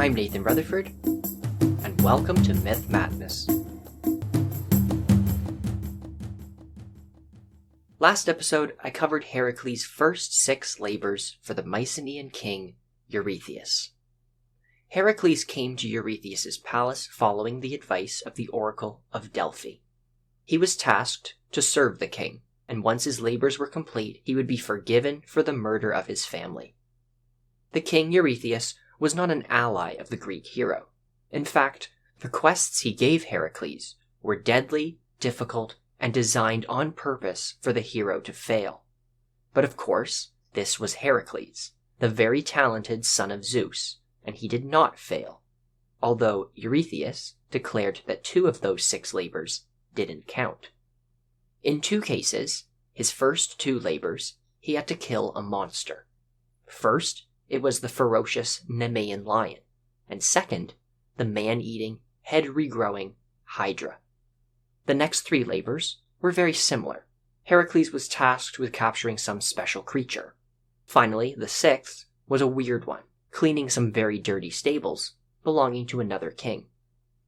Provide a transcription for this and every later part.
I'm Nathan Rutherford, and welcome to Myth Madness. Last episode, I covered Heracles' first 6 labors for the Mycenaean king, Eurystheus. Heracles came to Eurystheus' palace following the advice of the oracle of Delphi. He was tasked to serve the king, and once his labors were complete, he would be forgiven for the murder of his family. The king Eurystheus was not an ally of the Greek hero. In fact, the quests he gave Heracles were deadly, difficult, and designed on purpose for the hero to fail. But of course, this was Heracles, the very talented son of Zeus, and he did not fail, although Eurystheus declared that 2 of those 6 labors didn't count. In 2 cases, his first 2 labors, he had to kill a monster. First, it was the ferocious Nemean lion, and second, the man-eating, head-regrowing Hydra. The next 3 labors were very similar. Heracles was tasked with capturing some special creature. Finally, the 6th was a weird one, cleaning some very dirty stables belonging to another king.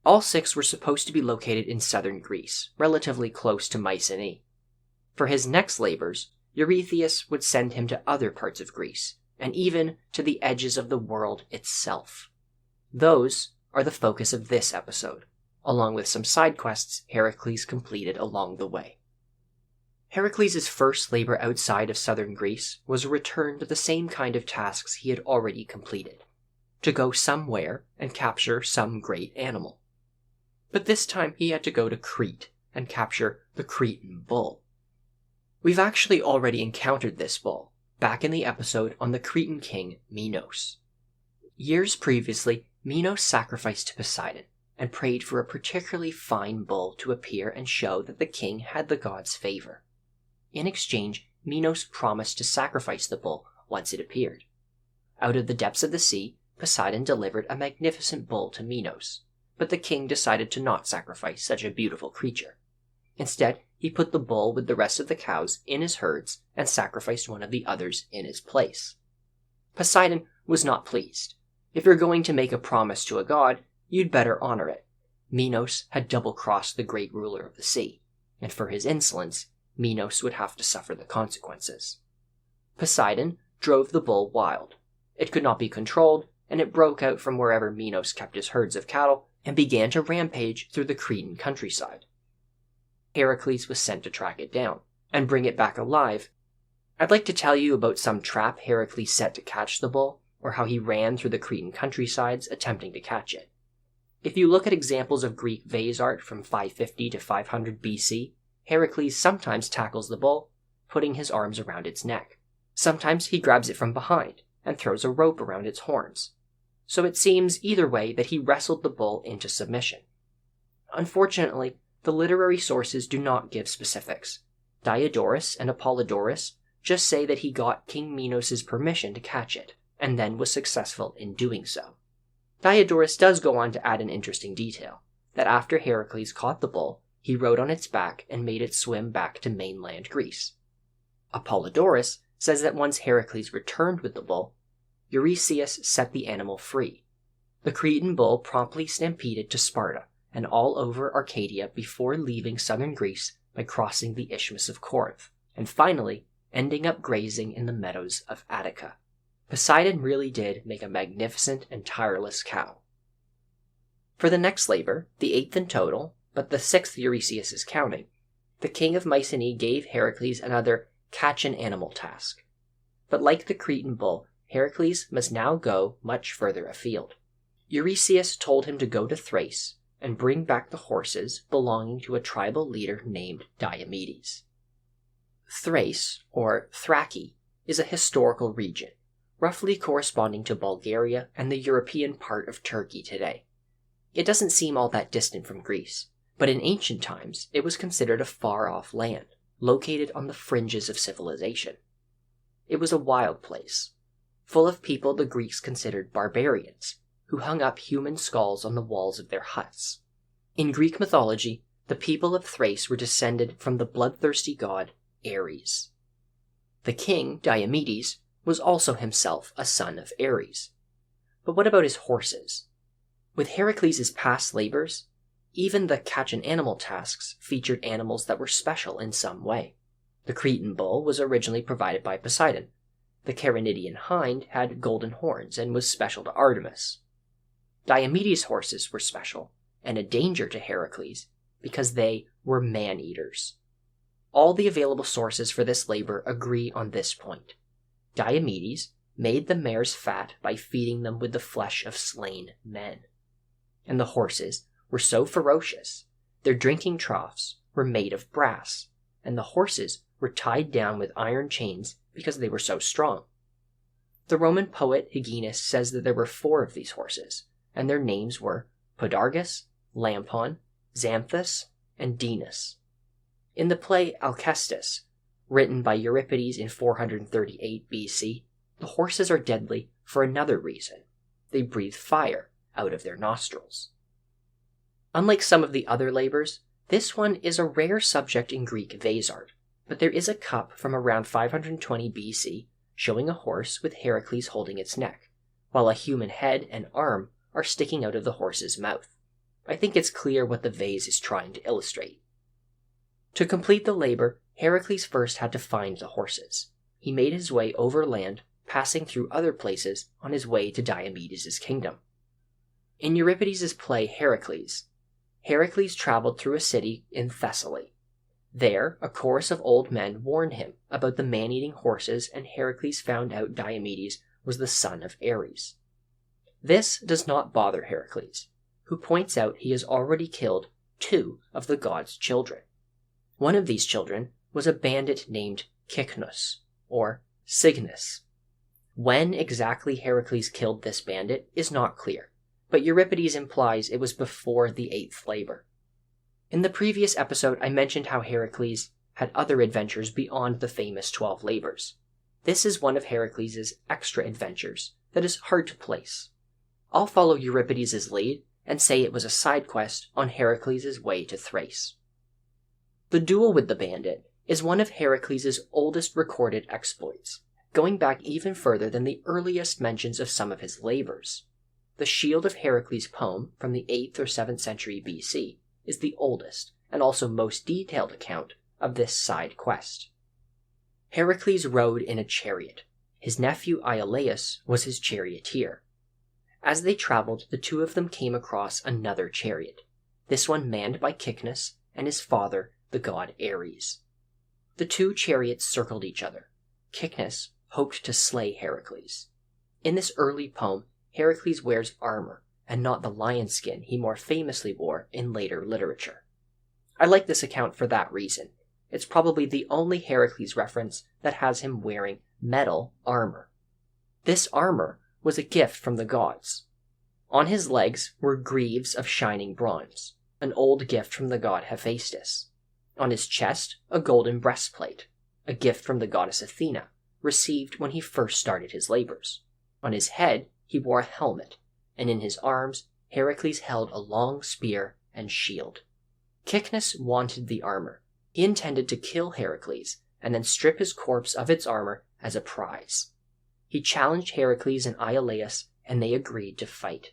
All 6 were supposed to be located in southern Greece, relatively close to Mycenae. For his next labors, Eurystheus would send him to other parts of Greece, and even to the edges of the world itself. Those are the focus of this episode, along with some side quests Heracles completed along the way. Heracles' first labor outside of southern Greece was a return to the same kind of tasks he had already completed, to go somewhere and capture some great animal. But this time he had to go to Crete and capture the Cretan bull. We've actually already encountered this bull, back in the episode on the Cretan king Minos. Years previously, Minos sacrificed to Poseidon and prayed for a particularly fine bull to appear and show that the king had the god's favor. In exchange, Minos promised to sacrifice the bull once it appeared. Out of the depths of the sea, Poseidon delivered a magnificent bull to Minos, but the king decided to not sacrifice such a beautiful creature. Instead, he put the bull with the rest of the cows in his herds and sacrificed one of the others in his place. Poseidon was not pleased. If you're going to make a promise to a god, you'd better honor it. Minos had double-crossed the great ruler of the sea, and for his insolence, Minos would have to suffer the consequences. Poseidon drove the bull wild. It could not be controlled, and it broke out from wherever Minos kept his herds of cattle and began to rampage through the Cretan countryside. Heracles was sent to track it down and bring it back alive. I'd like to tell you about some trap Heracles set to catch the bull, or how he ran through the Cretan countrysides attempting to catch it. If you look at examples of Greek vase art from 550 to 500 BC, Heracles sometimes tackles the bull, putting his arms around its neck. Sometimes he grabs it from behind and throws a rope around its horns. So it seems either way that he wrestled the bull into submission. Unfortunately, the literary sources do not give specifics. Diodorus and Apollodorus just say that he got King Minos' permission to catch it, and then was successful in doing so. Diodorus does go on to add an interesting detail, that after Heracles caught the bull, he rode on its back and made it swim back to mainland Greece. Apollodorus says that once Heracles returned with the bull, Eurystheus set the animal free. The Cretan bull promptly stampeded to Sparta and all over Arcadia before leaving southern Greece by crossing the Isthmus of Corinth, and finally ending up grazing in the meadows of Attica. Poseidon really did make a magnificent and tireless cow. For the next labor, the 8th in total, but the 6th Eurystheus is counting, the king of Mycenae gave Heracles another catch an animal task. But like the Cretan bull, Heracles must now go much further afield. Eurystheus told him to go to Thrace and bring back the horses belonging to a tribal leader named Diomedes. Thrace, or Thrace, is a historical region, roughly corresponding to Bulgaria and the European part of Turkey today. It doesn't seem all that distant from Greece, but in ancient times it was considered a far-off land, located on the fringes of civilization. It was a wild place, full of people the Greeks considered barbarians, who hung up human skulls on the walls of their huts. In Greek mythology, the people of Thrace were descended from the bloodthirsty god Ares. The king, Diomedes, was also himself a son of Ares. But what about his horses? With Heracles' past labors, even the catch an animal tasks featured animals that were special in some way. The Cretan bull was originally provided by Poseidon. The Carinidian hind had golden horns and was special to Artemis. Diomedes' horses were special, and a danger to Heracles, because they were man-eaters. All the available sources for this labor agree on this point. Diomedes made the mares fat by feeding them with the flesh of slain men. And the horses were so ferocious, their drinking troughs were made of brass, and the horses were tied down with iron chains because they were so strong. The Roman poet Hyginus says that there were 4 of these horses, and their names were Podargus, Lampon, Xanthus, and Dinas. In the play Alcestis, written by Euripides in 438 BC, the horses are deadly for another reason. They breathe fire out of their nostrils. Unlike some of the other labors, this one is a rare subject in Greek vase art, but there is a cup from around 520 BC showing a horse with Heracles holding its neck, while a human head and arm are sticking out of the horse's mouth. I think it's clear what the vase is trying to illustrate. To complete the labor, Heracles first had to find the horses. He made his way overland, passing through other places on his way to Diomedes' kingdom. In Euripides' play Heracles, Heracles traveled through a city in Thessaly. There, a chorus of old men warned him about the man-eating horses, and Heracles found out Diomedes was the son of Ares. This does not bother Heracles, who points out he has already killed 2 of the god's children. One of these children was a bandit named Cycnus, or Cygnus. When exactly Heracles killed this bandit is not clear, but Euripides implies it was before the 8th labor. In the previous episode, I mentioned how Heracles had other adventures beyond the famous 12 labors. This is one of Heracles' extra adventures that is hard to place. I'll follow Euripides' lead and say it was a side quest on Heracles' way to Thrace. The duel with the bandit is one of Heracles' oldest recorded exploits, going back even further than the earliest mentions of some of his labors. The Shield of Heracles poem from the 8th or 7th century BC is the oldest and also most detailed account of this side quest. Heracles rode in a chariot. His nephew Iolaus was his charioteer. As they traveled, the 2 of them came across another chariot, this one manned by Cycnus and his father, the god Ares. The 2 chariots circled each other. Cycnus hoped to slay Heracles. In this early poem, Heracles wears armor, and not the lion skin he more famously wore in later literature. I like this account for that reason. It's probably the only Heracles reference that has him wearing metal armor. This armor was a gift from the gods. On his legs were greaves of shining bronze, an old gift from the god Hephaestus. On his chest, a golden breastplate, a gift from the goddess Athena, received when he first started his labors. On his head, he wore a helmet, and in his arms, Heracles held a long spear and shield. Cycnus wanted the armor. He intended to kill Heracles and then strip his corpse of its armor as a prize. He challenged Heracles and Iolaus, and they agreed to fight.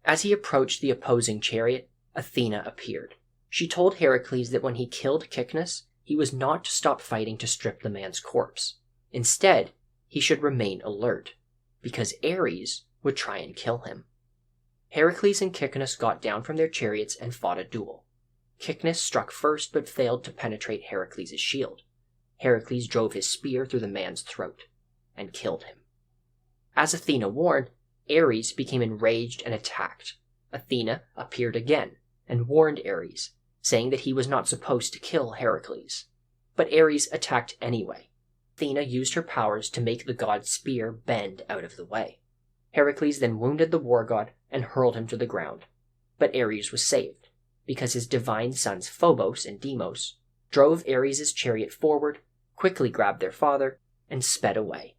As he approached the opposing chariot, Athena appeared. She told Heracles that when he killed Cycnus, he was not to stop fighting to strip the man's corpse. Instead, he should remain alert, because Ares would try and kill him. Heracles and Cycnus got down from their chariots and fought a duel. Cycnus struck first but failed to penetrate Heracles' shield. Heracles drove his spear through the man's throat and killed him. As Athena warned, Ares became enraged and attacked. Athena appeared again and warned Ares, saying that he was not supposed to kill Heracles. But Ares attacked anyway. Athena used her powers to make the god's spear bend out of the way. Heracles then wounded the war god and hurled him to the ground. But Ares was saved, because his divine sons Phobos and Deimos drove Ares' chariot forward, quickly grabbed their father, and sped away.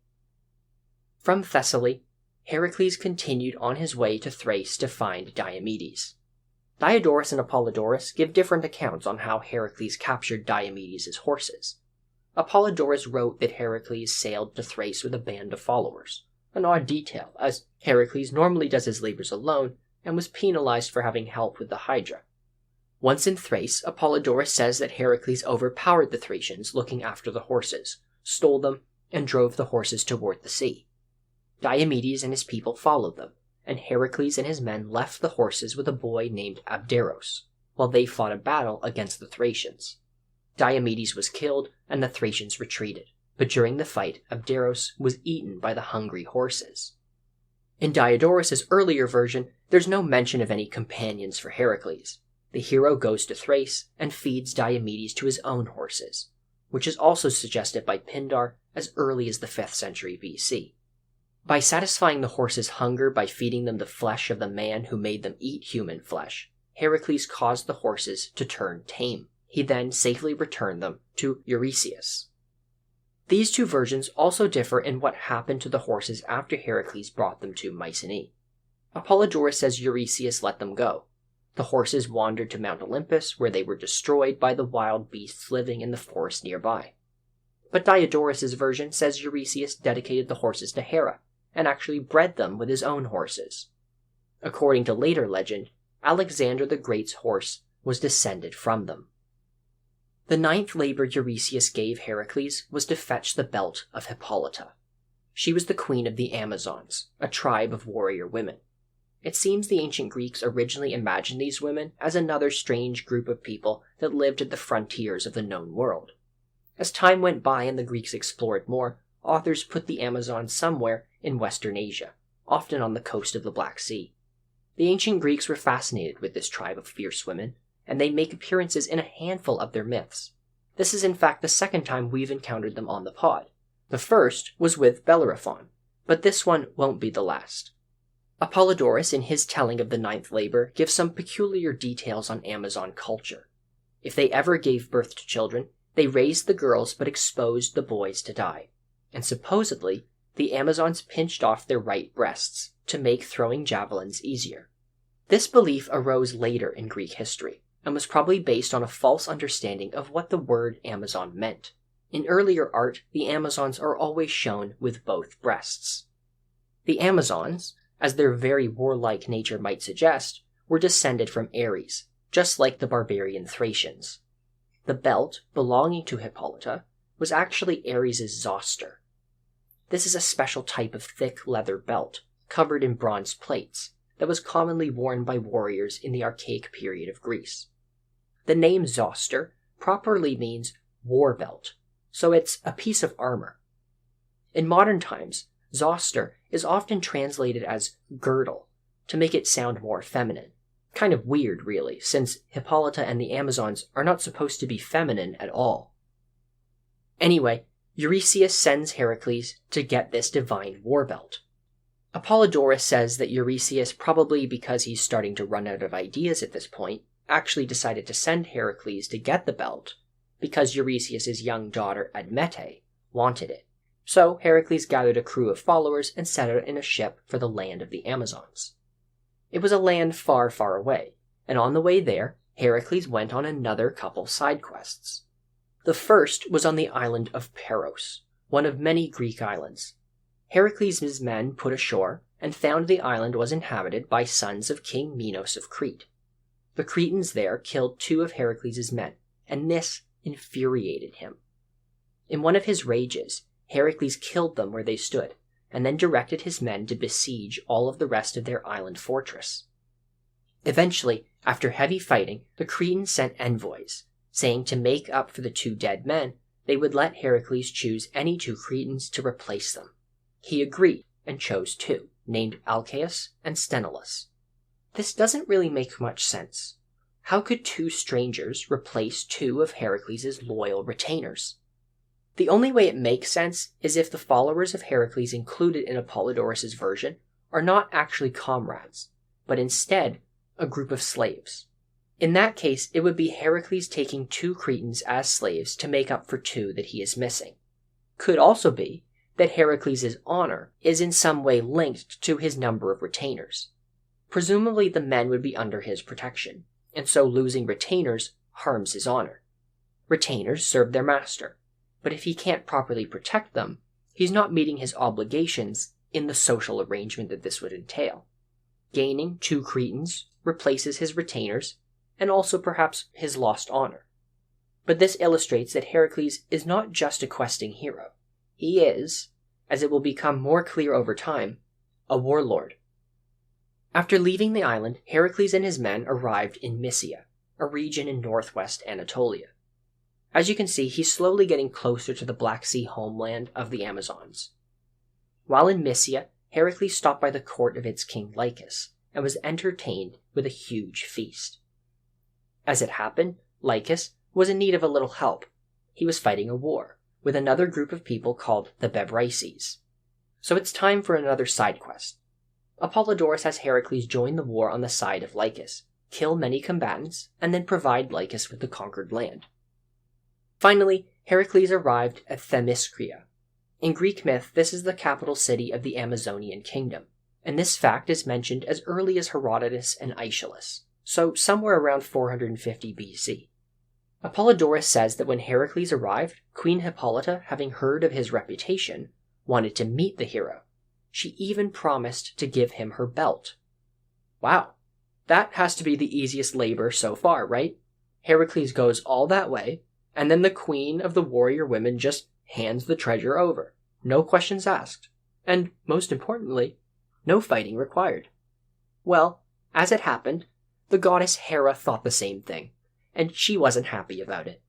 From Thessaly, Heracles continued on his way to Thrace to find Diomedes. Diodorus and Apollodorus give different accounts on how Heracles captured Diomedes' horses. Apollodorus wrote that Heracles sailed to Thrace with a band of followers, an odd detail, as Heracles normally does his labors alone, and was penalized for having help with the Hydra. Once in Thrace, Apollodorus says that Heracles overpowered the Thracians looking after the horses, stole them, and drove the horses toward the sea. Diomedes and his people followed them, and Heracles and his men left the horses with a boy named Abderos, while they fought a battle against the Thracians. Diomedes was killed, and the Thracians retreated, but during the fight, Abderos was eaten by the hungry horses. In Diodorus's earlier version, there's no mention of any companions for Heracles. The hero goes to Thrace and feeds Diomedes to his own horses, which is also suggested by Pindar as early as the 5th century BC. By satisfying the horses' hunger by feeding them the flesh of the man who made them eat human flesh, Heracles caused the horses to turn tame. He then safely returned them to Eurystheus. These two versions also differ in what happened to the horses after Heracles brought them to Mycenae. Apollodorus says Eurystheus let them go. The horses wandered to Mount Olympus, where they were destroyed by the wild beasts living in the forest nearby. But Diodorus's version says Eurystheus dedicated the horses to Hera, and actually bred them with his own horses. According to later legend, Alexander the Great's horse was descended from them. The 9th labor Eurystheus gave Heracles was to fetch the belt of Hippolyta. She was the queen of the Amazons, a tribe of warrior women. It seems the ancient Greeks originally imagined these women as another strange group of people that lived at the frontiers of the known world. As time went by and the Greeks explored more, authors put the Amazons somewhere in Western Asia, often on the coast of the Black Sea. The ancient Greeks were fascinated with this tribe of fierce women, and they make appearances in a handful of their myths. This is in fact the second time we've encountered them on the pod. The first was with Bellerophon, but this one won't be the last. Apollodorus, in his telling of the 9th labor, gives some peculiar details on Amazon culture. If they ever gave birth to children, they raised the girls but exposed the boys to die. And supposedly, the Amazons pinched off their right breasts to make throwing javelins easier. This belief arose later in Greek history, and was probably based on a false understanding of what the word Amazon meant. In earlier art, the Amazons are always shown with both breasts. The Amazons, as their very warlike nature might suggest, were descended from Ares, just like the barbarian Thracians. The belt, belonging to Hippolyta, was actually Ares' zoster. This is a special type of thick leather belt, covered in bronze plates, that was commonly worn by warriors in the archaic period of Greece. The name zoster properly means war belt, so it's a piece of armor. In modern times, zoster is often translated as girdle, to make it sound more feminine. Kind of weird, really, since Hippolyta and the Amazons are not supposed to be feminine at all. Anyway, Eurystheus sends Heracles to get this divine war belt. Apollodorus says that Eurystheus, probably because he's starting to run out of ideas at this point, actually decided to send Heracles to get the belt because Eurystheus' young daughter Admete wanted it. So Heracles gathered a crew of followers and set out in a ship for the land of the Amazons. It was a land far, far away, and on the way there, Heracles went on another couple side quests. The first was on the island of Paros, one of many Greek islands. Heracles' men put ashore and found the island was inhabited by sons of King Minos of Crete. The Cretans there killed 2 of Heracles' men, and this infuriated him. In one of his rages, Heracles killed them where they stood, and then directed his men to besiege all of the rest of their island fortress. Eventually, after heavy fighting, the Cretans sent envoys, saying to make up for the 2 dead men, they would let Heracles choose any 2 Cretans to replace them. He agreed, and chose 2, named Alcaeus and Sthenelus. This doesn't really make much sense. How could 2 strangers replace 2 of Heracles' loyal retainers? The only way it makes sense is if the followers of Heracles included in Apollodorus' version are not actually comrades, but instead a group of slaves. In that case, it would be Heracles taking 2 Cretans as slaves to make up for 2 that he is missing. Could also be that Heracles' honor is in some way linked to his number of retainers. Presumably the men would be under his protection, and so losing retainers harms his honor. Retainers serve their master, but if he can't properly protect them, he's not meeting his obligations in the social arrangement that this would entail. Gaining 2 Cretans replaces his retainers, and also perhaps his lost honor. But this illustrates that Heracles is not just a questing hero. He is, as it will become more clear over time, a warlord. After leaving the island, Heracles and his men arrived in Mysia, a region in northwest Anatolia. As you can see, he's slowly getting closer to the Black Sea homeland of the Amazons. While in Mysia, Heracles stopped by the court of its king Lycus, and was entertained with a huge feast. As it happened, Lycus was in need of a little help. He was fighting a war with another group of people called the Bebryces. So it's time for another side quest. Apollodorus has Heracles join the war on the side of Lycus, kill many combatants, and then provide Lycus with the conquered land. Finally, Heracles arrived at Themyscira. In Greek myth, this is the capital city of the Amazonian kingdom, and this fact is mentioned as early as Herodotus and Aeschylus, so somewhere around 450 BC. Apollodorus says that when Heracles arrived, Queen Hippolyta, having heard of his reputation, wanted to meet the hero. She even promised to give him her belt. Wow, that has to be the easiest labor so far, right? Heracles goes all that way, and then the queen of the warrior women just hands the treasure over. No questions asked. And, most importantly, no fighting required. Well, as it happened, the goddess Hera thought the same thing, and she wasn't happy about it.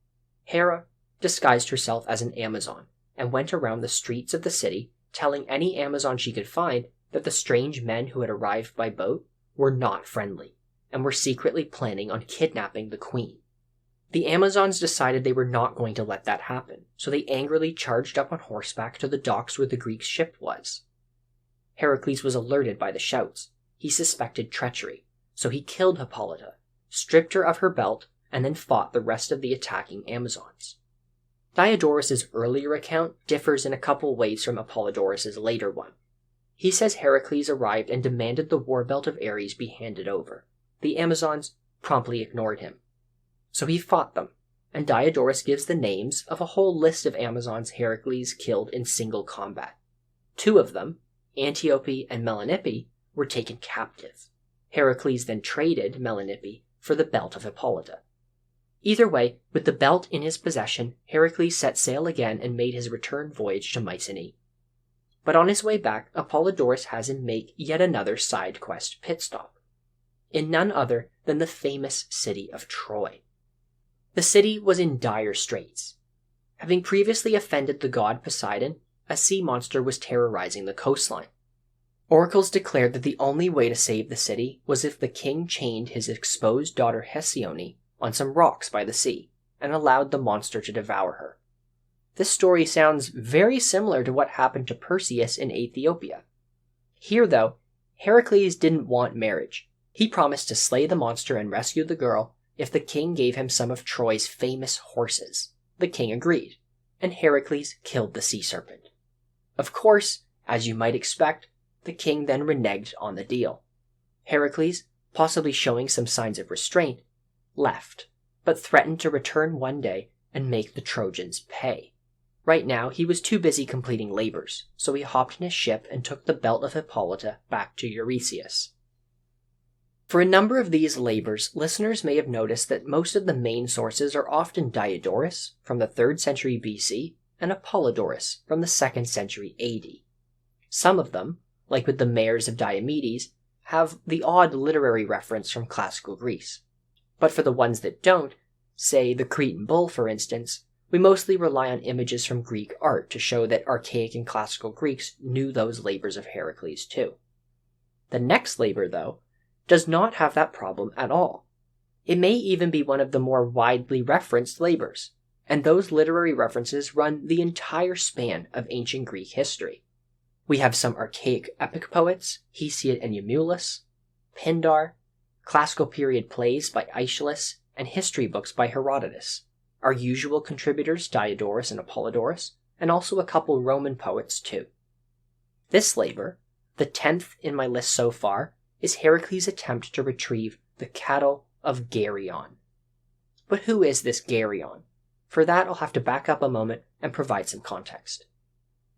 Hera disguised herself as an Amazon, and went around the streets of the city telling any Amazon she could find that the strange men who had arrived by boat were not friendly, and were secretly planning on kidnapping the queen. The Amazons decided they were not going to let that happen, so they angrily charged up on horseback to the docks where the Greek ship was. Heracles was alerted by the shouts. He suspected treachery, so he killed Hippolyta, stripped her of her belt, and then fought the rest of the attacking Amazons. Diodorus's earlier account differs in a couple ways from Apollodorus's later one. He says Heracles arrived and demanded the war belt of Ares be handed over. The Amazons promptly ignored him. So he fought them, and Diodorus gives the names of a whole list of Amazons Heracles killed in single combat. 2 of them, Antiope and Melanippe, were taken captive. Heracles then traded Melanippe for the belt of Hippolyta. Either way, with the belt in his possession, Heracles set sail again and made his return voyage to Mycenae. But on his way back, Apollodorus has him make yet another side quest pit stop, in none other than the famous city of Troy. The city was in dire straits. Having previously offended the god Poseidon, a sea monster was terrorizing the coastline. Oracles declared that the only way to save the city was if the king chained his exposed daughter Hesione on some rocks by the sea, and allowed the monster to devour her. This story sounds very similar to what happened to Perseus in Ethiopia. Here, though, Heracles didn't want marriage. He promised to slay the monster and rescue the girl if the king gave him some of Troy's famous horses. The king agreed, and Heracles killed the sea serpent. Of course, as you might expect, the king then reneged on the deal. Heracles, possibly showing some signs of restraint, left, but threatened to return one day and make the Trojans pay. Right now, he was too busy completing labors, so he hopped in his ship and took the belt of Hippolyta back to Eurystheus. For a number of these labors, listeners may have noticed that most of the main sources are often Diodorus from the 3rd century BC and Apollodorus from the 2nd century AD. Some of them, like with the Mares of Diomedes, have the odd literary reference from classical Greece. But for the ones that don't, say the Cretan bull for instance, we mostly rely on images from Greek art to show that archaic and classical Greeks knew those labors of Heracles too. The next labor, though, does not have that problem at all. It may even be one of the more widely referenced labors, and those literary references run the entire span of ancient Greek history. We have some archaic epic poets, Hesiod and Eumelus, Pindar, classical period plays by Aeschylus, and history books by Herodotus, our usual contributors Diodorus and Apollodorus, and also a couple Roman poets too. This labor, the 10th in my list so far, is Heracles' attempt to retrieve the cattle of Geryon. But who is this Geryon? For that, I'll have to back up a moment and provide some context.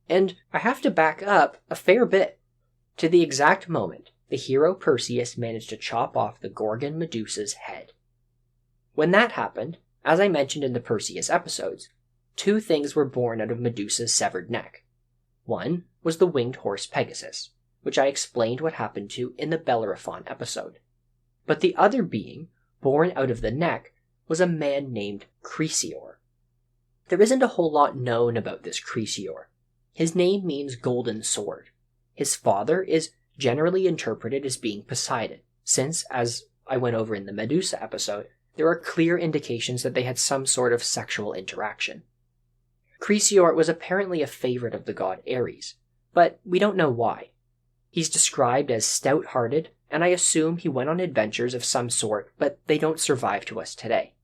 And I have to back up a fair bit to the exact moment the hero Perseus managed to chop off the Gorgon Medusa's head. When that happened, as I mentioned in the Perseus episodes, two things were born out of Medusa's severed neck. One was the winged horse Pegasus, which I explained what happened to in the Bellerophon episode. But the other being, born out of the neck, was a man named Chrysaor. There isn't a whole lot known about this Chrysaor. His name means golden sword. His father is generally interpreted as being Poseidon, since, as I went over in the Medusa episode, there are clear indications that they had some sort of sexual interaction. Chrysaor was apparently a favorite of the god Ares, but we don't know why. He's described as stout-hearted, and I assume he went on adventures of some sort, but they don't survive to us today.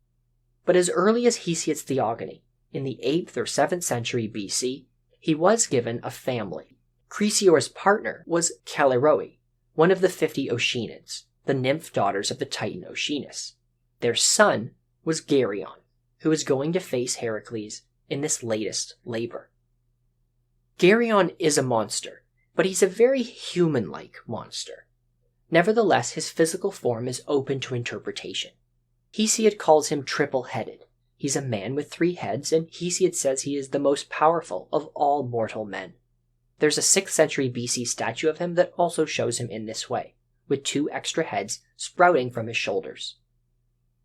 But as early as Hesiod's Theogony, in the 8th or 7th century BC, he was given a family. Chrysaor's partner was Callirrhoe, one of the 50 Oceanids, the nymph daughters of the Titan Oceanus. Their son was Geryon, who is going to face Heracles in this latest labor. Geryon is a monster, but he's a very human-like monster. Nevertheless, his physical form is open to interpretation. Hesiod calls him triple-headed. He's a man with 3 heads, and Hesiod says he is the most powerful of all mortal men. There's a 6th century BC statue of him that also shows him in this way, with 2 extra heads sprouting from his shoulders.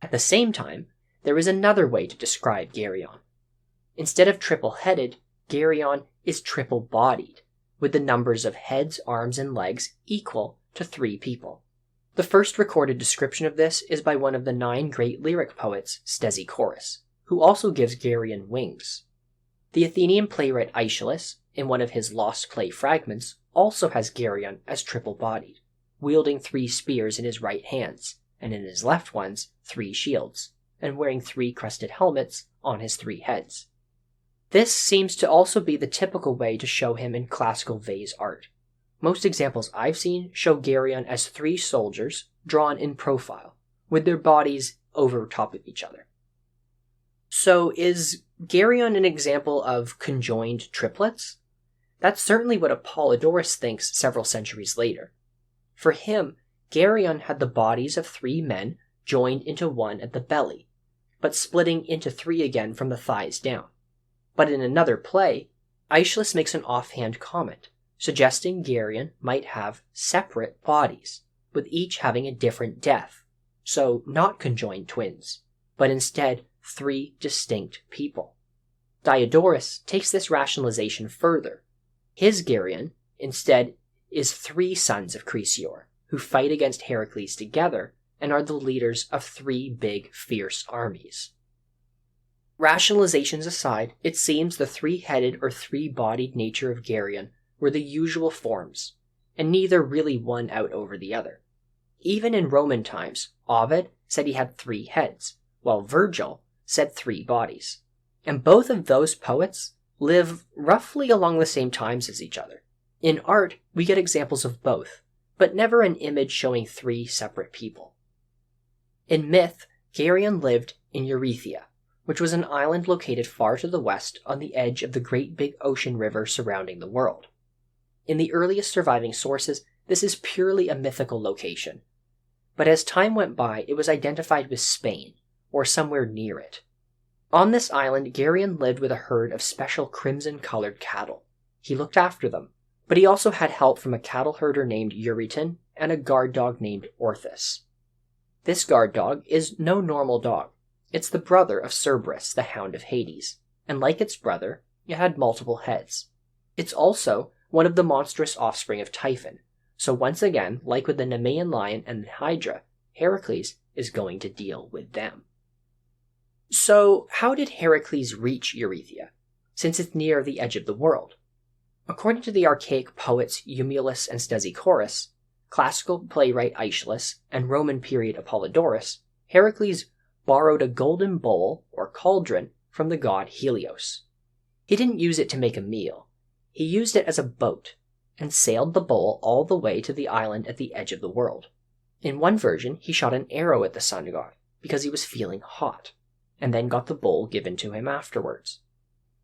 At the same time, there is another way to describe Geryon. Instead of triple-headed, Geryon is triple-bodied, with the numbers of heads, arms, and legs equal to 3 people. The first recorded description of this is by one of the 9 great lyric poets, Stesichorus, who also gives Geryon wings. The Athenian playwright Aeschylus, in one of his lost play fragments, also has Geryon as triple-bodied, wielding 3 spears in his right hands, and in his left ones 3 shields, and wearing 3 crested helmets on his 3 heads. This seems to also be the typical way to show him in classical vase art. Most examples I've seen show Geryon as 3 soldiers drawn in profile, with their bodies over top of each other. So is Geryon an example of conjoined triplets? That's certainly what Apollodorus thinks several centuries later. For him, Geryon had the bodies of 3 men joined into one at the belly, but splitting into 3 again from the thighs down. But in another play, Aeschylus makes an offhand comment, suggesting Geryon might have separate bodies, with each having a different death, so not conjoined twins, but instead 3 distinct people. Diodorus takes this rationalization further. His Geryon, instead, is 3 sons of Chrysaor, who fight against Heracles together and are the leaders of 3 big, fierce armies. Rationalizations aside, it seems the 3-headed or 3-bodied nature of Geryon were the usual forms, and neither really won out over the other. Even in Roman times, Ovid said he had 3 heads, while Virgil said 3 bodies. And both of those poets live roughly along the same times as each other. In art, we get examples of both, but never an image showing 3 separate people. In myth, Geryon lived in Eurystheus, which was an island located far to the west on the edge of the great big ocean river surrounding the world. In the earliest surviving sources, this is purely a mythical location. But as time went by, it was identified with Spain, or somewhere near it. On this island, Geryon lived with a herd of special crimson-colored cattle. He looked after them, but he also had help from a cattle herder named Euryton and a guard dog named Orthus. This guard dog is no normal dog. It's the brother of Cerberos, the Hound of Hades, and like its brother, it had multiple heads. It's also one of the monstrous offspring of Typhon, so once again, like with the Nemean lion and the Hydra, Heracles is going to deal with them. So, how did Heracles reach Eurystheus, since it's near the edge of the world? According to the archaic poets Eumelus and Stesichorus, classical playwright Aeschylus, and Roman period Apollodorus, Heracles borrowed a golden bowl, or cauldron, from the god Helios. He didn't use it to make a meal. He used it as a boat, and sailed the bowl all the way to the island at the edge of the world. In one version, he shot an arrow at the sun god, because he was feeling hot, and then got the bowl given to him afterwards.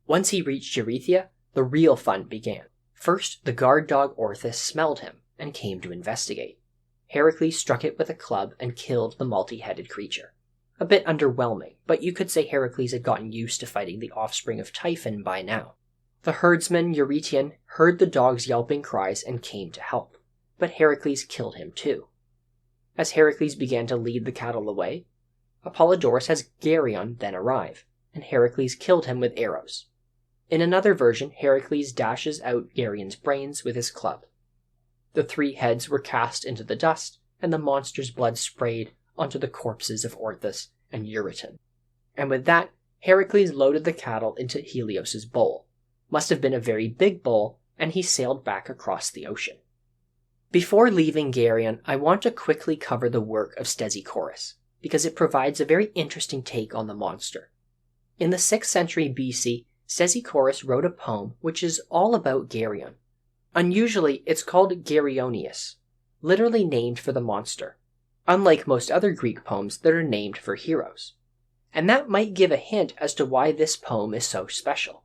Once he reached Eurystheus, the real fun began. First, the guard dog Orthus smelled him, and came to investigate. Heracles struck it with a club and killed the multi-headed creature. A bit underwhelming, but you could say Heracles had gotten used to fighting the offspring of Typhon by now. The herdsman Eurytion heard the dog's yelping cries and came to help, but Heracles killed him too. As Heracles began to lead the cattle away, Apollodorus has Geryon then arrive, and Heracles killed him with arrows. In another version, Heracles dashes out Geryon's brains with his club. The 3 heads were cast into the dust, and the monster's blood sprayed onto the corpses of Orthus and Euryton. And with that, Heracles loaded the cattle into Helios's bowl. Must have been a very big bowl, and he sailed back across the ocean. Before leaving Geryon, I want to quickly cover the work of Stesichorus, because it provides a very interesting take on the monster. In the 6th century BC, Stesichorus wrote a poem which is all about Geryon. Unusually, it's called Geryonius, literally named for the monster, unlike most other Greek poems that are named for heroes. And that might give a hint as to why this poem is so special.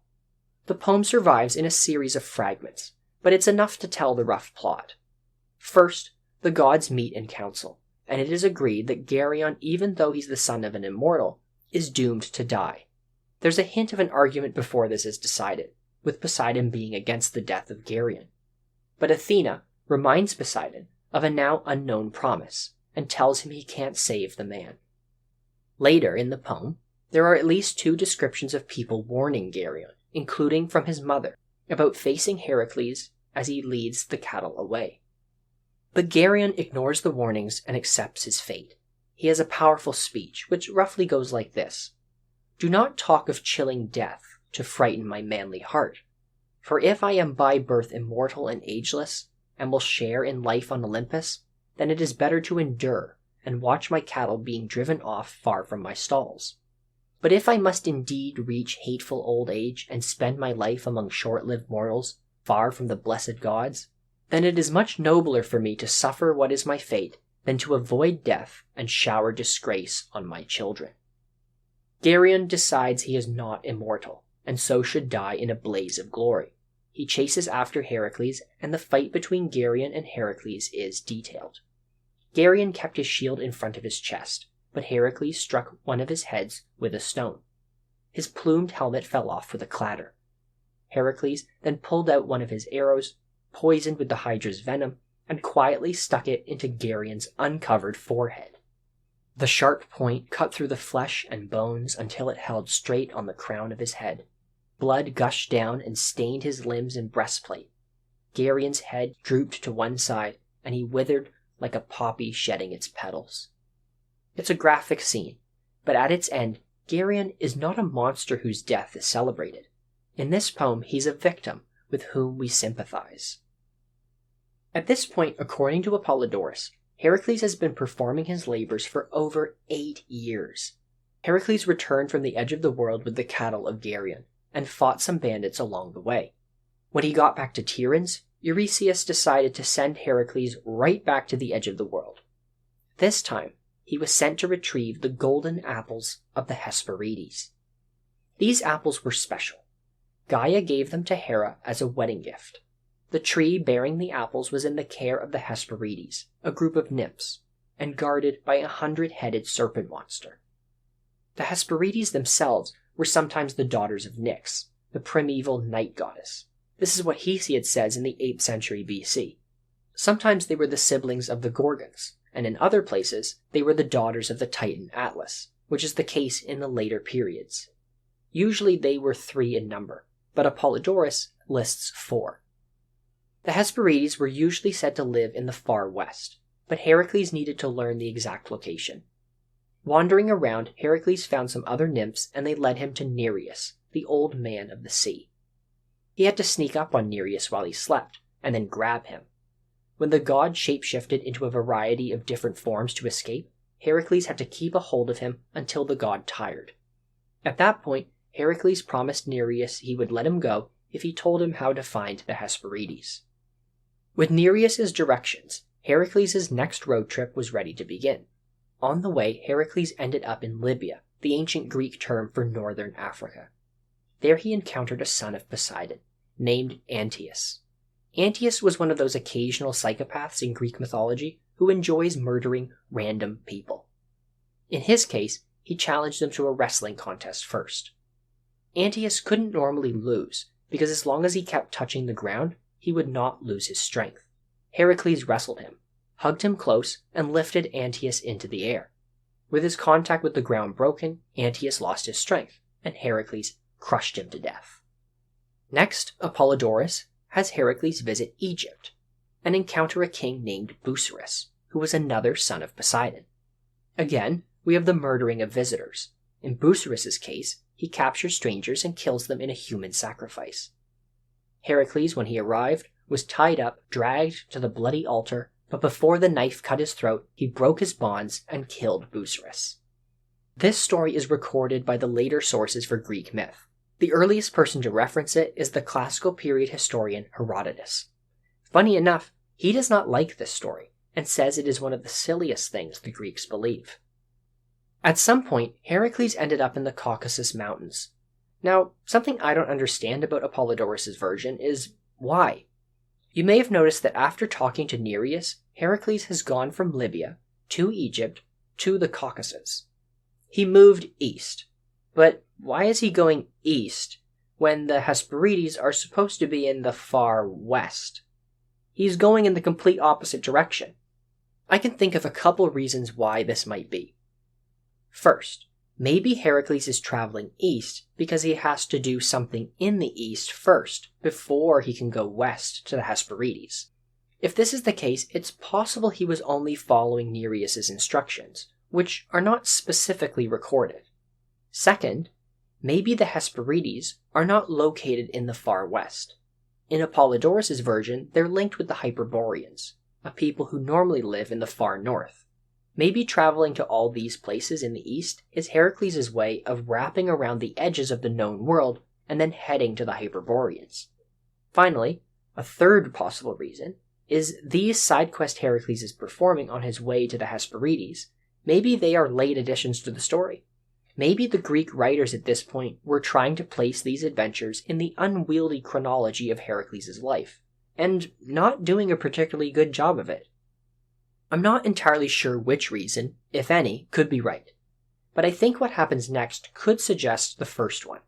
The poem survives in a series of fragments, but it's enough to tell the rough plot. First, the gods meet in council, and it is agreed that Geryon, even though he's the son of an immortal, is doomed to die. There's a hint of an argument before this is decided, with Poseidon being against the death of Geryon. But Athena reminds Poseidon of a now unknown promise, and tells him he can't save the man. Later in the poem, there are at least 2 descriptions of people warning Geryon, including from his mother, about facing Heracles as he leads the cattle away. But Geryon ignores the warnings and accepts his fate. He has a powerful speech, which roughly goes like this: "Do not talk of chilling death to frighten my manly heart. For if I am by birth immortal and ageless, and will share in life on Olympus, then it is better to endure and watch my cattle being driven off far from my stalls. But if I must indeed reach hateful old age and spend my life among short-lived mortals, far from the blessed gods, then it is much nobler for me to suffer what is my fate than to avoid death and shower disgrace on my children." Geryon decides he is not immortal, and so should die in a blaze of glory. He chases after Heracles, and the fight between Geryon and Heracles is detailed. Geryon kept his shield in front of his chest, but Heracles struck one of his heads with a stone. His plumed helmet fell off with a clatter. Heracles then pulled out one of his arrows, poisoned with the Hydra's venom, and quietly stuck it into Geryon's uncovered forehead. The sharp point cut through the flesh and bones until it held straight on the crown of his head. Blood gushed down and stained his limbs and breastplate. Geryon's head drooped to one side, and he withered like a poppy shedding its petals. It's a graphic scene, but at its end, Geryon is not a monster whose death is celebrated. In this poem, he's a victim with whom we sympathize. At this point, according to Apollodorus, Heracles has been performing his labors for over 8 years. Heracles returned from the edge of the world with the cattle of Geryon, and fought some bandits along the way. When he got back to Tiryns, Eurystheus decided to send Heracles right back to the edge of the world. This time, he was sent to retrieve the golden apples of the Hesperides. These apples were special. Gaia gave them to Hera as a wedding gift. The tree bearing the apples was in the care of the Hesperides, a group of nymphs, and guarded by a 100-headed serpent monster. The Hesperides themselves were sometimes the daughters of Nyx, the primeval night goddess. This is what Hesiod says in the 8th century BC. Sometimes they were the siblings of the Gorgons, and in other places they were the daughters of the Titan Atlas, which is the case in the later periods. Usually they were 3 in number, but Apollodorus lists 4. The Hesperides were usually said to live in the far west, but Heracles needed to learn the exact location. Wandering around, Heracles found some other nymphs, and they led him to Nereus, the old man of the sea. He had to sneak up on Nereus while he slept, and then grab him. When the god shapeshifted into a variety of different forms to escape, Heracles had to keep a hold of him until the god tired. At that point, Heracles promised Nereus he would let him go if he told him how to find the Hesperides. With Nereus's directions, Heracles' next road trip was ready to begin. On the way, Heracles ended up in Libya, the ancient Greek term for northern Africa. There he encountered a son of Poseidon, named Antaeus. Antaeus was one of those occasional psychopaths in Greek mythology who enjoys murdering random people. In his case, he challenged them to a wrestling contest first. Antaeus couldn't normally lose, because as long as he kept touching the ground, he would not lose his strength. Heracles wrestled him, hugged him close, and lifted Antaeus into the air. With his contact with the ground broken, Antaeus lost his strength, and Heracles crushed him to death. Next, Apollodorus has Heracles visit Egypt, and encounter a king named Bucerus, who was another son of Poseidon. Again, we have the murdering of visitors. In Bucerus's case, he captures strangers and kills them in a human sacrifice. Heracles, when he arrived, was tied up, dragged to the bloody altar, but before the knife cut his throat, he broke his bonds and killed Bucerus. This story is recorded by the later sources for Greek myth. The earliest person to reference it is the classical period historian Herodotus. Funny enough, he does not like this story, and says it is one of the silliest things the Greeks believe. At some point, Heracles ended up in the Caucasus Mountains. Now, something I don't understand about Apollodorus' version is why. You may have noticed that after talking to Nereus, Heracles has gone from Libya to Egypt to the Caucasus. He moved east. But why is he going east when the Hesperides are supposed to be in the far west? He's going in the complete opposite direction. I can think of a couple reasons why this might be. First, maybe Heracles is traveling east because he has to do something in the east first before he can go west to the Hesperides. If this is the case, it's possible he was only following Nereus's instructions, which are not specifically recorded. Second, maybe the Hesperides are not located in the far west. In Apollodorus' version, they're linked with the Hyperboreans, a people who normally live in the far north. Maybe traveling to all these places in the east is Heracles' way of wrapping around the edges of the known world and then heading to the Hyperboreans. Finally, a third possible reason is these side quests Heracles is performing on his way to the Hesperides. Maybe they are late additions to the story. Maybe the Greek writers at this point were trying to place these adventures in the unwieldy chronology of Heracles' life, and not doing a particularly good job of it. I'm not entirely sure which reason, if any, could be right, but I think what happens next could suggest the first one.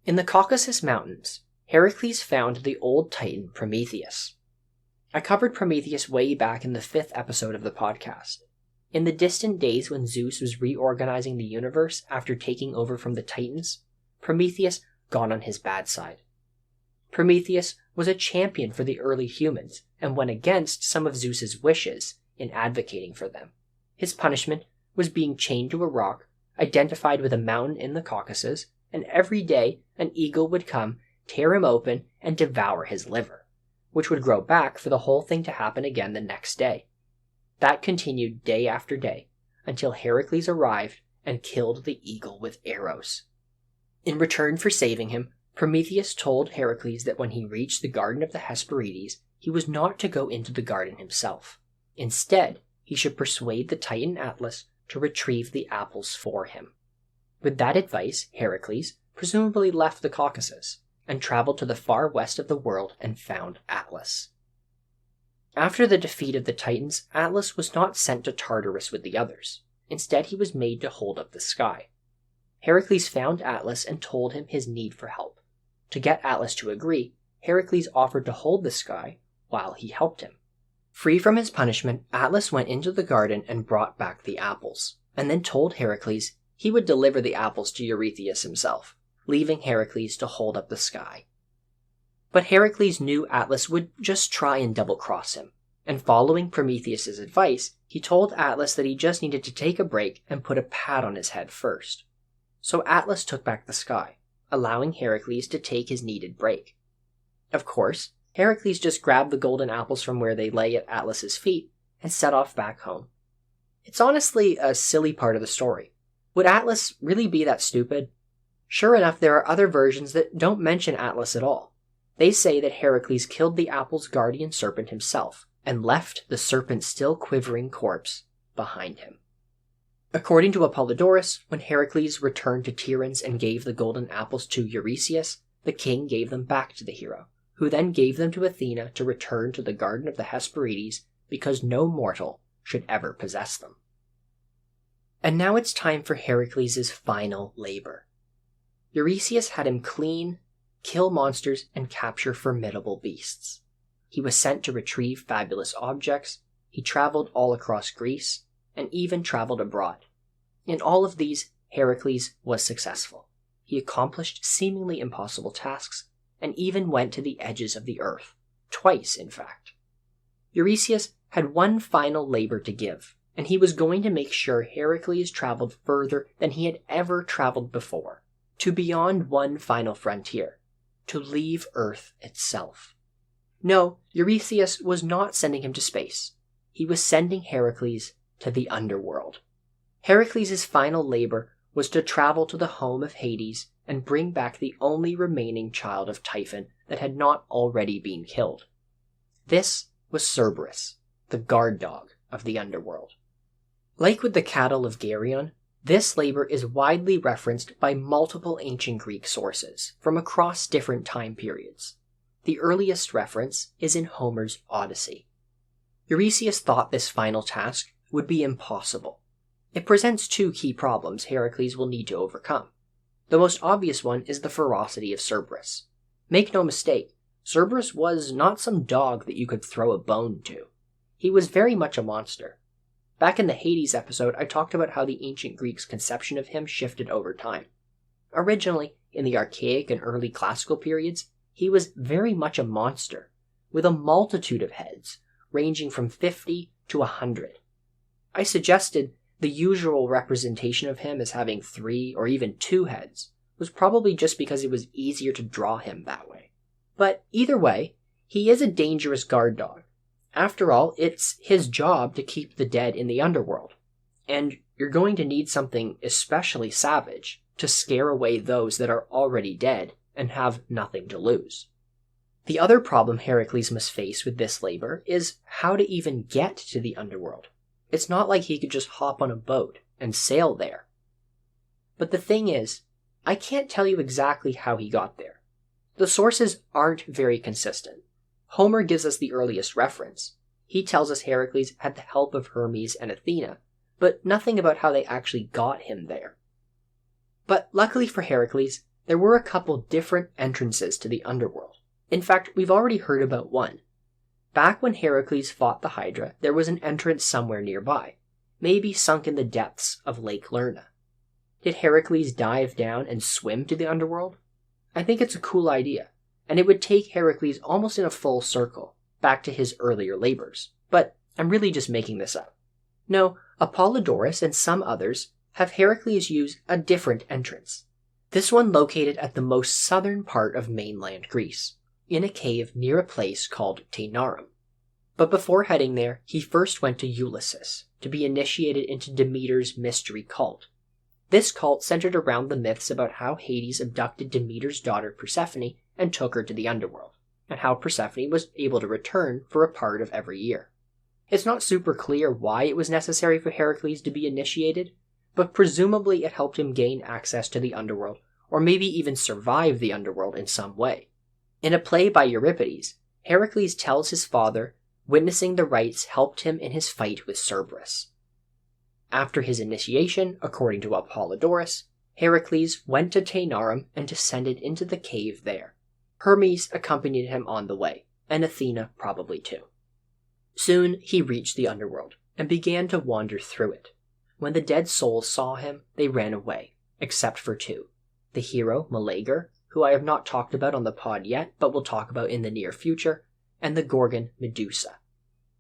In the Caucasus Mountains, Heracles found the old titan Prometheus. I covered Prometheus way back in the 5th episode of the podcast. In the distant days when Zeus was reorganizing the universe after taking over from the Titans, Prometheus got on his bad side. Prometheus was a champion for the early humans and went against some of Zeus's wishes in advocating for them. His punishment was being chained to a rock, identified with a mountain in the Caucasus, and every day an eagle would come, tear him open, and devour his liver, which would grow back for the whole thing to happen again the next day. That continued day after day, until Heracles arrived and killed the eagle with arrows. In return for saving him, Prometheus told Heracles that when he reached the Garden of the Hesperides, he was not to go into the garden himself. Instead, he should persuade the Titan Atlas to retrieve the apples for him. With that advice, Heracles presumably left the Caucasus and traveled to the far west of the world and found Atlas. After the defeat of the Titans, Atlas was not sent to Tartarus with the others. Instead, he was made to hold up the sky. Heracles found Atlas and told him his need for help. To get Atlas to agree, Heracles offered to hold the sky while he helped him. Free from his punishment, Atlas went into the garden and brought back the apples, and then told Heracles he would deliver the apples to Eurystheus himself, leaving Heracles to hold up the sky. But Heracles knew Atlas would just try and double-cross him, and following Prometheus' advice, he told Atlas that he just needed to take a break and put a pad on his head first. So Atlas took back the sky, allowing Heracles to take his needed break. Of course, Heracles just grabbed the golden apples from where they lay at Atlas's feet and set off back home. It's honestly a silly part of the story. Would Atlas really be that stupid? Sure enough, there are other versions that don't mention Atlas at all. They say that Heracles killed the apple's guardian serpent himself and left the serpent's still quivering corpse behind him. According to Apollodorus, when Heracles returned to Tiryns and gave the golden apples to Eurystheus, the king gave them back to the hero, who then gave them to Athena to return to the garden of the Hesperides because no mortal should ever possess them. And now it's time for Heracles' final labor. Eurystheus had him clean, kill monsters, and capture formidable beasts. He was sent to retrieve fabulous objects, he traveled all across Greece, and even traveled abroad. In all of these, Heracles was successful. He accomplished seemingly impossible tasks, and even went to the edges of the earth, twice in fact. Eurystheus had one final labor to give, and he was going to make sure Heracles traveled further than he had ever traveled before, to beyond one final frontier, to leave Earth itself. No, Eurystheus was not sending him to space. He was sending Heracles to the Underworld. Heracles' final labor was to travel to the home of Hades and bring back the only remaining child of Typhon that had not already been killed. This was Cerberos, the guard dog of the Underworld. Like with the cattle of Geryon, this labor is widely referenced by multiple ancient Greek sources from across different time periods. The earliest reference is in Homer's Odyssey. Eurystheus thought this final task would be impossible. It presents two key problems Heracles will need to overcome. The most obvious one is the ferocity of Cerberos. Make no mistake, Cerberos was not some dog that you could throw a bone to. He was very much a monster. Back in the Hades episode, I talked about how the ancient Greeks' conception of him shifted over time. Originally, in the archaic and early classical periods, he was very much a monster, with a multitude of heads, ranging from 50 to 100. I suggested the usual representation of him as having 3 or even 2 heads was probably just because it was easier to draw him that way. But either way, he is a dangerous guard dog. After all, it's his job to keep the dead in the underworld, and you're going to need something especially savage to scare away those that are already dead and have nothing to lose. The other problem Heracles must face with this labor is how to even get to the underworld. It's not like he could just hop on a boat and sail there. But the thing is, I can't tell you exactly how he got there. The sources aren't very consistent. Homer gives us the earliest reference. He tells us Heracles had the help of Hermes and Athena, but nothing about how they actually got him there. But luckily for Heracles, there were a couple different entrances to the underworld. In fact, we've already heard about one. Back when Heracles fought the Hydra, there was an entrance somewhere nearby, maybe sunk in the depths of Lake Lerna. Did Heracles dive down and swim to the underworld? I think it's a cool idea, and it would take Heracles almost in a full circle, back to his earlier labors. But I'm really just making this up. No, Apollodorus and some others have Heracles use a different entrance. This one located at the most southern part of mainland Greece, in a cave near a place called Taenarum. But before heading there, he first went to Ulysses to be initiated into Demeter's mystery cult. This cult centered around the myths about how Hades abducted Demeter's daughter Persephone and took her to the underworld, and how Persephone was able to return for a part of every year. It's not super clear why it was necessary for Heracles to be initiated, but presumably it helped him gain access to the underworld, or maybe even survive the underworld in some way. In a play by Euripides, Heracles tells his father witnessing the rites helped him in his fight with Cerberus. After his initiation, according to Apollodorus, Heracles went to Taenarum and descended into the cave there. Hermes accompanied him on the way, and Athena probably too. Soon he reached the underworld, and began to wander through it. When the dead souls saw him, they ran away, except for 2. The hero, Meleager, who I have not talked about on the pod yet, but will talk about in the near future, and the Gorgon Medusa.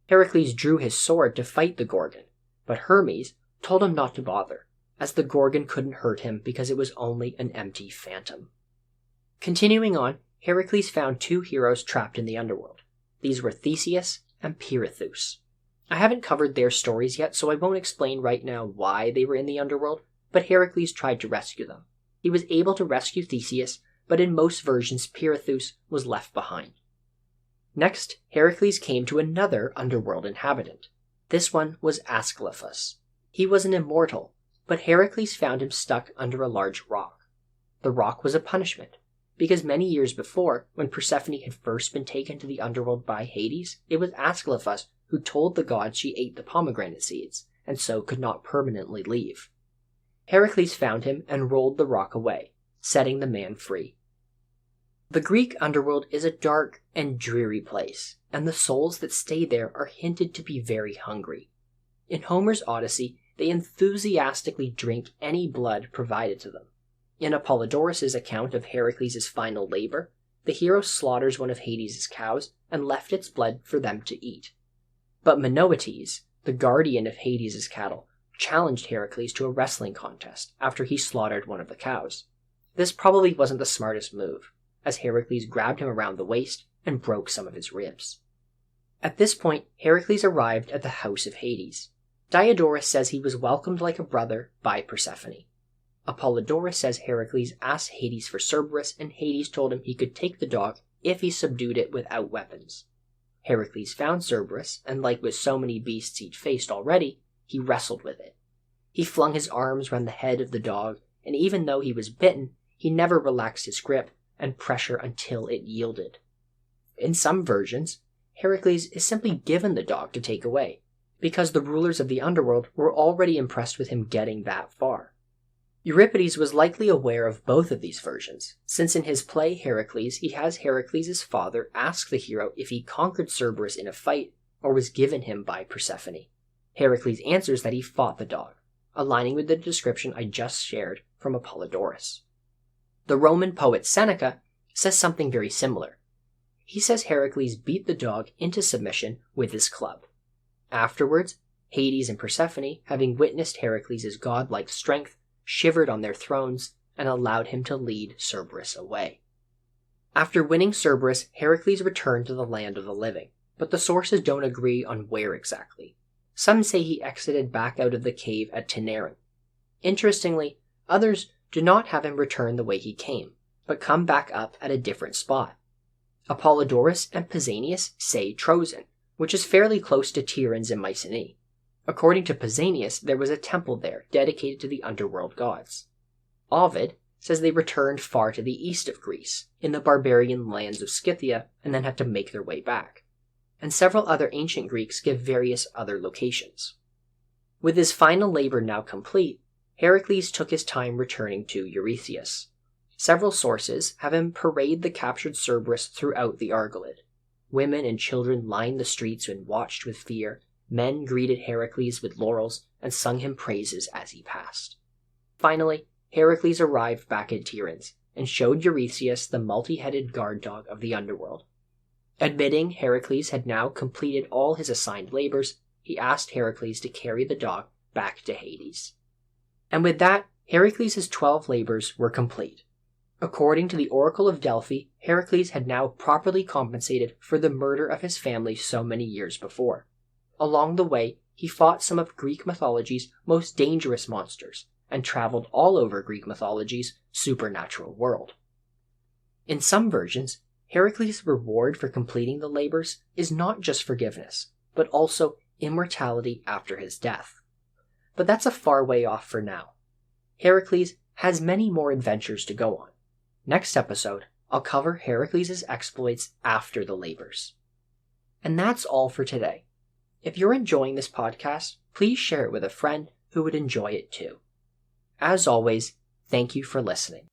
Heracles drew his sword to fight the Gorgon, but Hermes told him not to bother, as the Gorgon couldn't hurt him because it was only an empty phantom. Continuing on, Heracles found 2 heroes trapped in the underworld. These were Theseus and Pirithous. I haven't covered their stories yet, so I won't explain right now why they were in the underworld, but Heracles tried to rescue them. He was able to rescue Theseus, but in most versions Pirithous was left behind. Next, Heracles came to another underworld inhabitant. This one was Asclepius. He was an immortal, but Heracles found him stuck under a large rock. The rock was a punishment, because many years before, when Persephone had first been taken to the underworld by Hades, it was Asclepius who told the god she ate the pomegranate seeds, and so could not permanently leave. Heracles found him and rolled the rock away, setting the man free. The Greek underworld is a dark and dreary place, and the souls that stay there are hinted to be very hungry. In Homer's Odyssey, they enthusiastically drink any blood provided to them. In Apollodorus' account of Heracles' final labor, the hero slaughters one of Hades' cows and left its blood for them to eat. But Menoetes, the guardian of Hades' cattle, challenged Heracles to a wrestling contest after he slaughtered one of the cows. This probably wasn't the smartest move, as Heracles grabbed him around the waist and broke some of his ribs. At this point, Heracles arrived at the house of Hades. Diodorus says he was welcomed like a brother by Persephone. Apollodorus says Heracles asked Hades for Cerberos, and Hades told him he could take the dog if he subdued it without weapons. Heracles found Cerberos, and like with so many beasts he'd faced already, he wrestled with it. He flung his arms round the head of the dog, and even though he was bitten, he never relaxed his grip and pressure until it yielded. In some versions, Heracles is simply given the dog to take away, because the rulers of the underworld were already impressed with him getting that far. Euripides was likely aware of both of these versions, since in his play Heracles he has Heracles' father ask the hero if he conquered Cerberus in a fight or was given him by Persephone. Heracles answers that he fought the dog, aligning with the description I just shared from Apollodorus. The Roman poet Seneca says something very similar. He says Heracles beat the dog into submission with his club. Afterwards, Hades and Persephone, having witnessed Heracles' godlike strength, shivered on their thrones and allowed him to lead Cerberus away. After winning Cerberus, Heracles returned to the land of the living, but the sources don't agree on where exactly. Some say he exited back out of the cave at Taenarum. Interestingly, others do not have him return the way he came, but come back up at a different spot. Apollodorus and Pausanias say Troezen, which is fairly close to Tiryns in Mycenae. According to Pausanias, there was a temple there dedicated to the underworld gods. Ovid says they returned far to the east of Greece, in the barbarian lands of Scythia, and then had to make their way back. And several other ancient Greeks give various other locations. With his final labor now complete, Heracles took his time returning to Eurystheus. Several sources have him parade the captured Cerberus throughout the Argolid. Women and children lined the streets and watched with fear. Men greeted Heracles with laurels and sung him praises as he passed. Finally, Heracles arrived back at Tiryns and showed Eurystheus the multi-headed guard dog of the underworld. Admitting Heracles had now completed all his assigned labors, he asked Heracles to carry the dog back to Hades. And with that, Heracles' 12 labors were complete. According to the Oracle of Delphi, Heracles had now properly compensated for the murder of his family so many years before. Along the way, he fought some of Greek mythology's most dangerous monsters, and traveled all over Greek mythology's supernatural world. In some versions, Heracles' reward for completing the labors is not just forgiveness, but also immortality after his death. But that's a far way off for now. Heracles has many more adventures to go on. Next episode, I'll cover Heracles' exploits after the labors. And that's all for today. If you're enjoying this podcast, please share it with a friend who would enjoy it too. As always, thank you for listening.